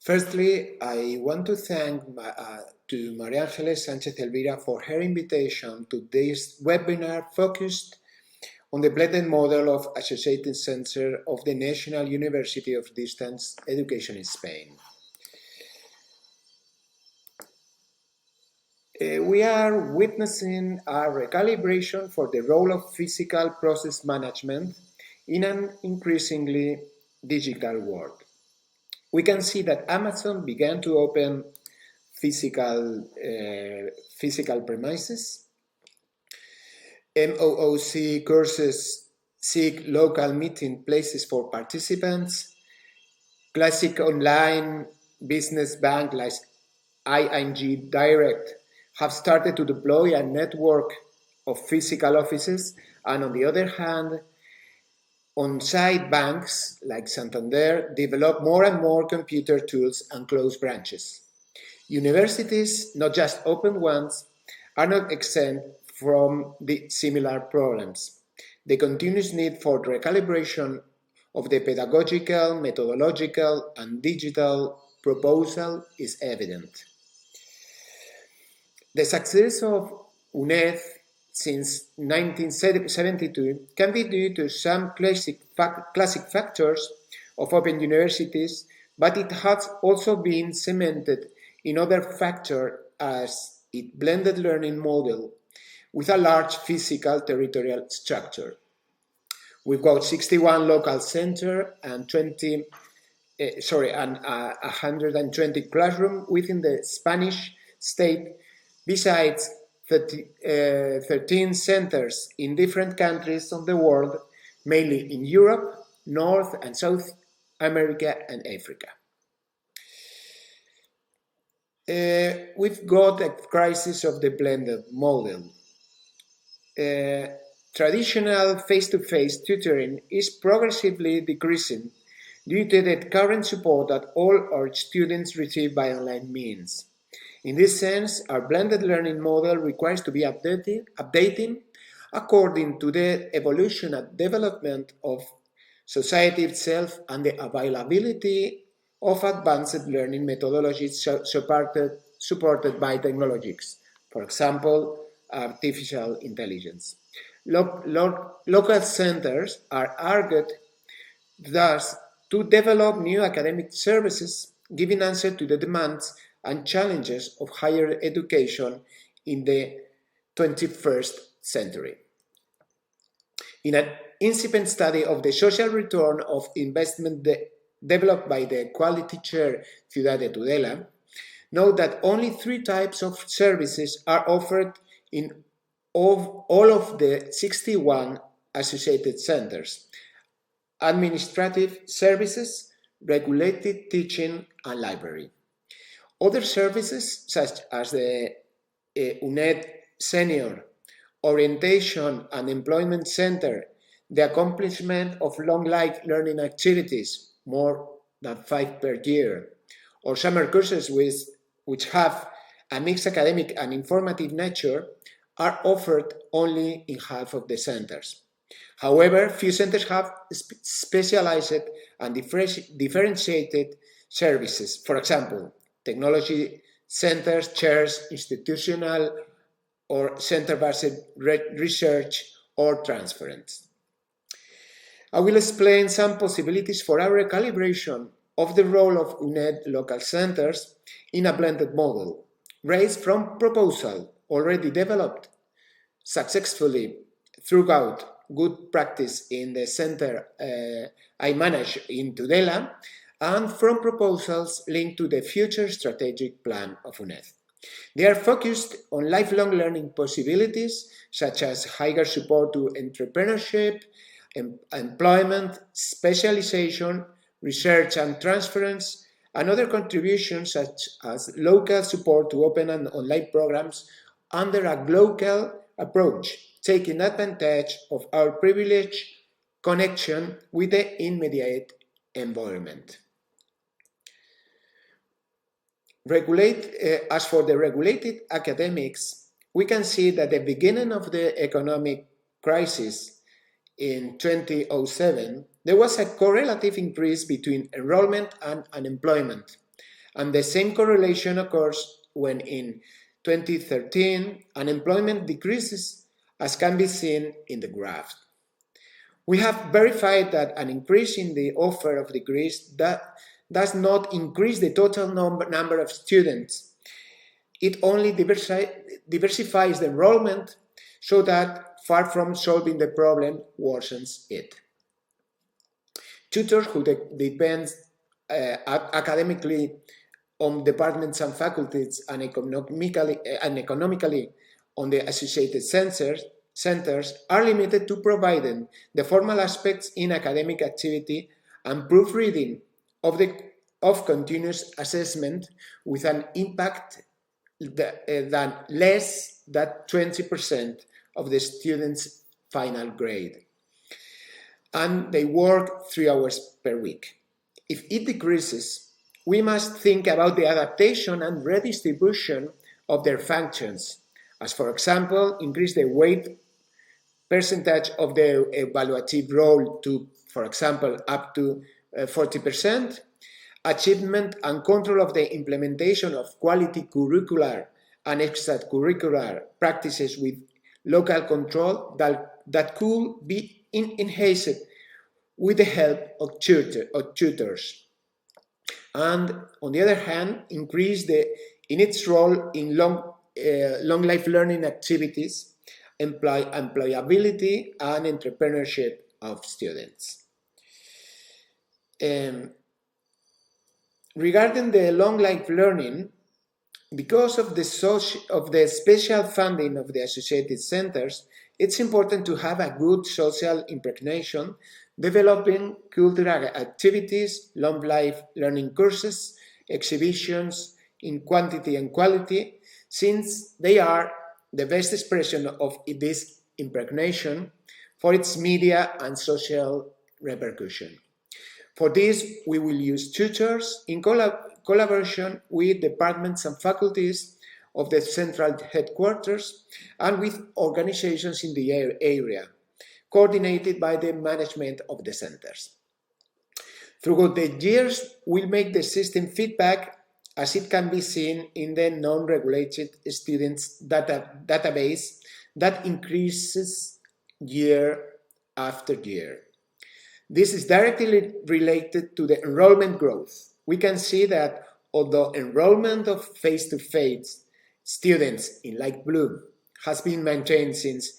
Firstly, I want to thank to Maria Ángeles Sánchez Elvira for her invitation to this webinar focused on the blended model of Associated Center of the National University of Distance Education in Spain. We are witnessing a recalibration for the role of physical process management in an increasingly digital world. We can see that Amazon began to open physical premises. MOOC courses seek local meeting places for participants. Classic online business bank like ING Direct have started to deploy a network of physical offices, and on the other hand, on-site banks like Santander develop more and more computer tools and close branches. Universities, not just open ones, are not exempt from the similar problems. The continuous need for recalibration of the pedagogical, methodological, and digital proposal is evident. The success of UNED since 1972 can be due to some classic factors of open universities, but it has also been cemented in other factors as its blended learning model with a large physical territorial structure. We've got 61 local centers and 120 classrooms within the Spanish state, besides 13 centers in different countries of the world, mainly in Europe, North and South America, and Africa. We've got a crisis of the blended model. Traditional face-to-face tutoring is progressively decreasing due to the current support that all our students receive by online means. In this sense, our blended learning model requires to be updating according to the evolution and development of society itself and the availability of advanced learning methodologies supported by technologies, for example, artificial intelligence. Local centers are argued thus to develop new academic services, giving answer to the demands and challenges of higher education in the 21st century. In an incipient study of the social return of investment developed by the Quality Chair Ciudad de Tudela, note that only 3 types of services are offered in all of the 61 associated centers: administrative services, regulated teaching, and library. Other services, such as the UNED Senior, Orientation and Employment Center, the accomplishment of long life learning activities, more than 5 per year, or summer courses which have a mixed academic and informative nature, are offered only in half of the centers. However, few centers have specialized and differentiated services. For example, technology centers, chairs, institutional or center-based research or transference. I will explain some possibilities for our recalibration of the role of UNED local centers in a blended model, raised from proposal already developed successfully throughout good practice in the center I manage in Tudela, and from proposals linked to the future strategic plan of UNED. They are focused on lifelong learning possibilities, such as higher support to entrepreneurship, employment, specialization, research and transference, and other contributions such as local support to open and online programs under a local approach, taking advantage of our privileged connection with the immediate environment. As for the regulated academics, we can see that the beginning of the economic crisis in 2007, there was a correlative increase between enrollment and unemployment, And the same correlation occurs when in 2013 unemployment decreases, as can be seen in the graph. We have verified that an increase in the offer of degrees does not increase the total number of students. It only diversifies the enrollment so that, far from solving the problem, worsens it. Tutors who depend academically on departments and faculties and economically on the associated centers are limited to providing the formal aspects in academic activity and proofreading of continuous assessment with an impact than less than 20% of the student's final grade. And they work 3 hours per week. If it decreases, we must think about the adaptation and redistribution of their functions, as for example, increase the weight percentage of the evaluative role to, for example, up to 40%, achievement and control of the implementation of quality curricular and extracurricular practices with local control that could be enhanced with the help of tutors. And on the other hand, increase in its role in long life learning activities, employability and entrepreneurship of students. Regarding the long life learning, because of the special funding of the associated centers, it's important to have a good social impregnation, developing cultural activities, long life learning courses, exhibitions in quantity and quality, since they are the best expression of this impregnation for its media and social repercussion. For this, we will use tutors in collaboration with departments and faculties of the central headquarters and with organizations in the area, coordinated by the management of the centers. Throughout the years, we'll make the system feedback, as it can be seen in the non-regulated students database that increases year after year. This is directly related to the enrollment growth. We can see that although enrollment of face-to-face students in light blue has been maintained since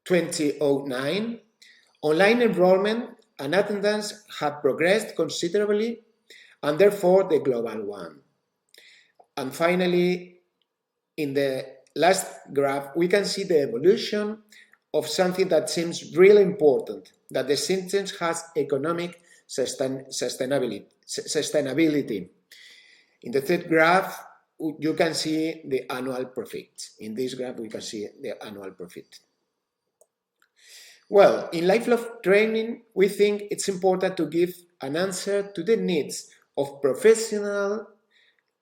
2009, online enrollment and attendance have progressed considerably, and therefore the global one. And finally, in the last graph, we can see the evolution of something that seems really important, that the system has economic sustainability. In the third graph, you can see the annual profit. In this graph, we can see the annual profit. Well, in lifelong training, we think it's important to give an answer to the needs of professional,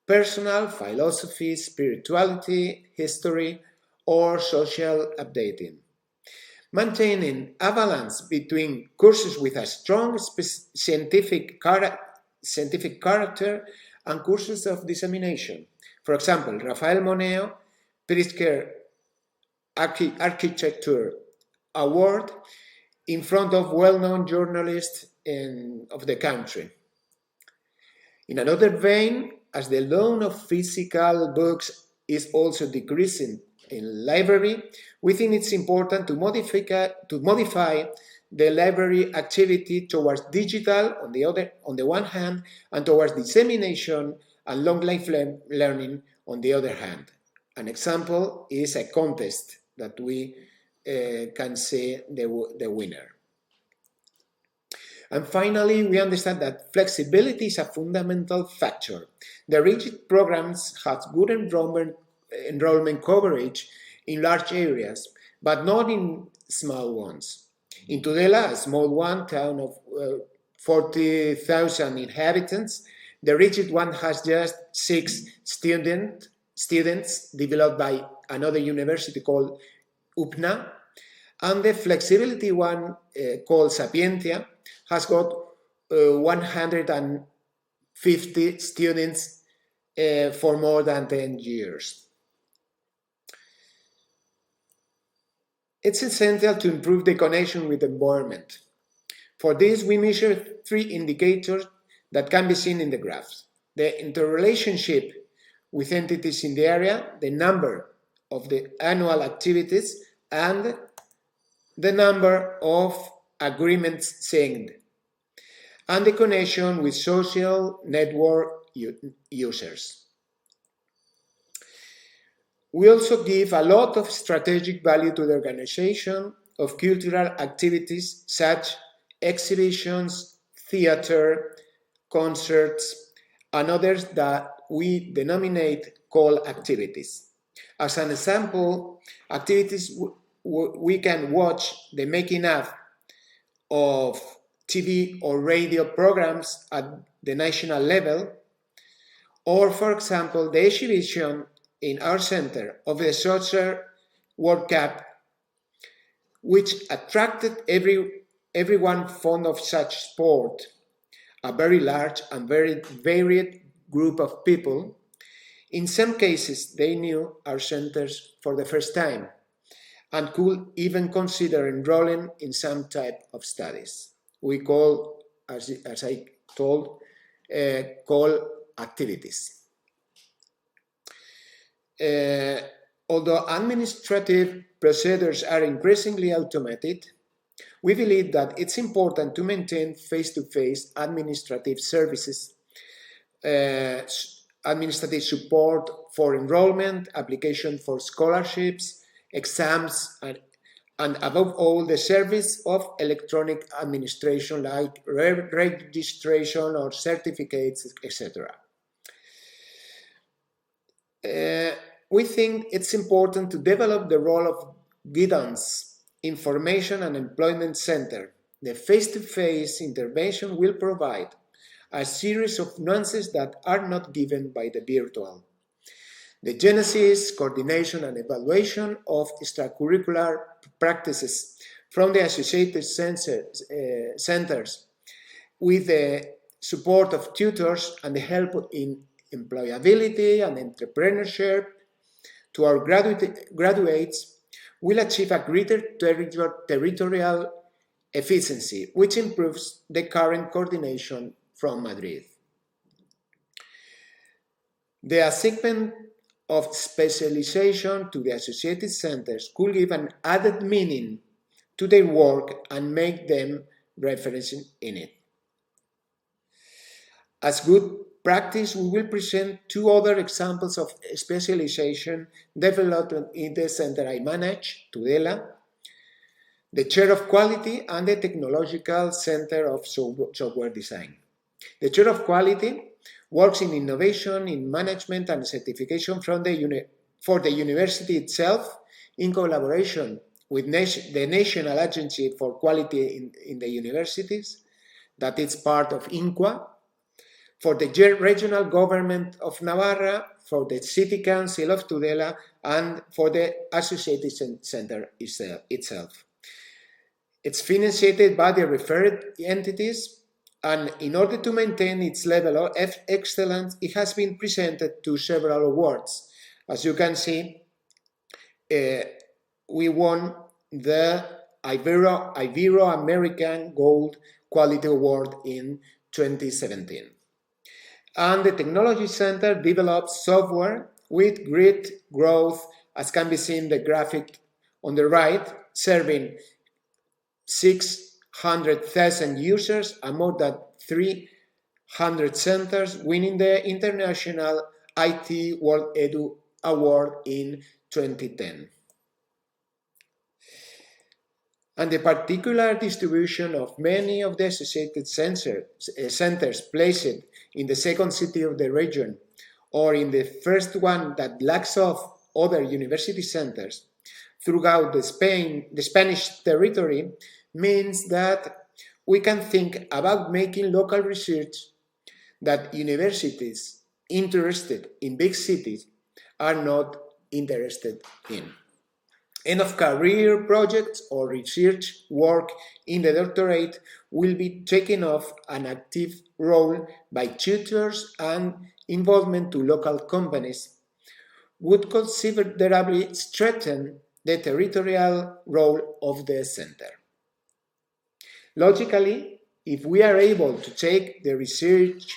personal, philosophy, spirituality, history, or social updating. Maintaining a balance between courses with a strong scientific character and courses of dissemination. For example, Rafael Moneo, Pritzker Architecture Award in front of well-known journalists of the country. In another vein, as the loan of physical books is also decreasing in library, we think it's important to modify the library activity towards digital on the one hand, and towards dissemination and long life learning on the other hand. An example is a contest that we can see the winner. And finally, we understand that flexibility is a fundamental factor. The rigid programs have good enrollment coverage in large areas, but not in small ones. In Tudela, a small one, town of 40,000 inhabitants, the rigid one has just 6 students developed by another university called UPNA, and the flexibility one called Sapientia has got 150 50 students for more than 10 years. It's essential to improve the connection with the environment. For this, we measure 3 indicators that can be seen in the graphs: the interrelationship with entities in the area, the number of the annual activities, and the number of agreements signed, and the connection with social network users. We also give a lot of strategic value to the organization of cultural activities such as exhibitions, theater, concerts, and others that we denominate call activities. As an example, activities we can watch the making of TV or radio programs at the national level, or for example, the exhibition in our center of the Soccer World Cup, which attracted everyone fond of such sport, a very large and very varied group of people. In some cases, they knew our centers for the first time and could even consider enrolling in some type of studies. We call, as I told, call activities. Although administrative procedures are increasingly automated, we believe that it's important to maintain face-to-face administrative services, administrative support for enrollment, application for scholarships, exams, and above all, the service of electronic administration like registration or certificates, etc. We think it's important to develop the role of guidance, information and employment center. The face-to-face intervention will provide a series of nuances that are not given by the virtual. The genesis, coordination and evaluation of extracurricular practices from the associated centers with the support of tutors and the help in employability and entrepreneurship to our graduates will achieve a greater territorial efficiency, which improves the current coordination from Madrid. The assignment of specialization to the associated centers could give an added meaning to their work and make them reference in it. As good practice, we will present 2 other examples of specialization developed in the center I manage, Tudela, the Chair of Quality and the Technological Center of Software Design. The Chair of Quality works in innovation, in management and certification for the university itself in collaboration with the National Agency for Quality in the Universities, that is part of INQUA, for the regional government of Navarra, for the City Council of Tudela, and for the Associated Center itself. It's financed by the referred entities, and in order to maintain its level of excellence, it has been presented to several awards. As you can see, we won the Ibero-American Gold Quality Award in 2017. And the Technology Center develops software with great growth, as can be seen in the graphic on the right, serving 600,000 users and more than 300 centers, winning the International IT World Edu Award in 2010. And the particular distribution of many of the associated centers placed in the second city of the region, or in the first one that lacks of other university centers throughout the Spanish territory, means that we can think about making local research that universities interested in big cities are not interested in. End-of-career projects or research work in the doctorate will be taken off an active role by tutors, and involvement to local companies would considerably strengthen the territorial role of the center. Logically, if we are able to take the research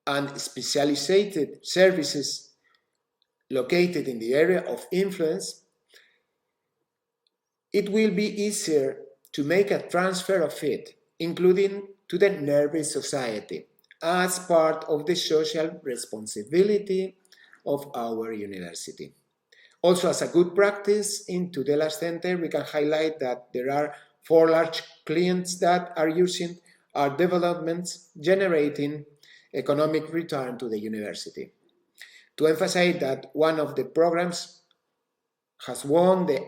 and specialized services located in the area of influence, it will be easier to make a transfer of it, including to the nervous society, as part of the social responsibility of our university. Also, as a good practice in Tudela Center, we can highlight that there are 4 large clients that are using our developments, generating economic return to the university. To emphasize that one of the programs has won the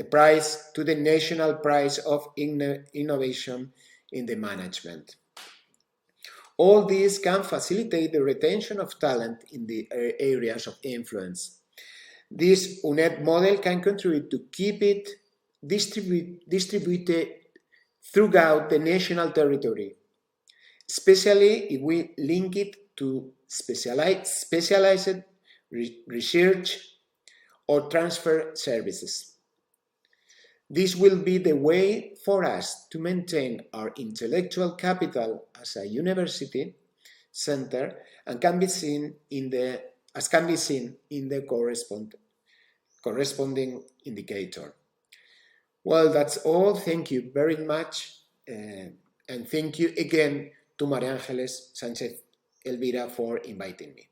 prize to the National Prize of Innovation in the Management. All these can facilitate the retention of talent in the areas of influence. This UNED model can contribute to keep it distributed throughout the national territory, especially if we link it to specialized research or transfer services. This will be the way for us to maintain our intellectual capital as a university center, and can be seen in the corresponding indicator. Well, that's all. Thank you very much, and thank you again to María Ángeles Sánchez Elvira for inviting me.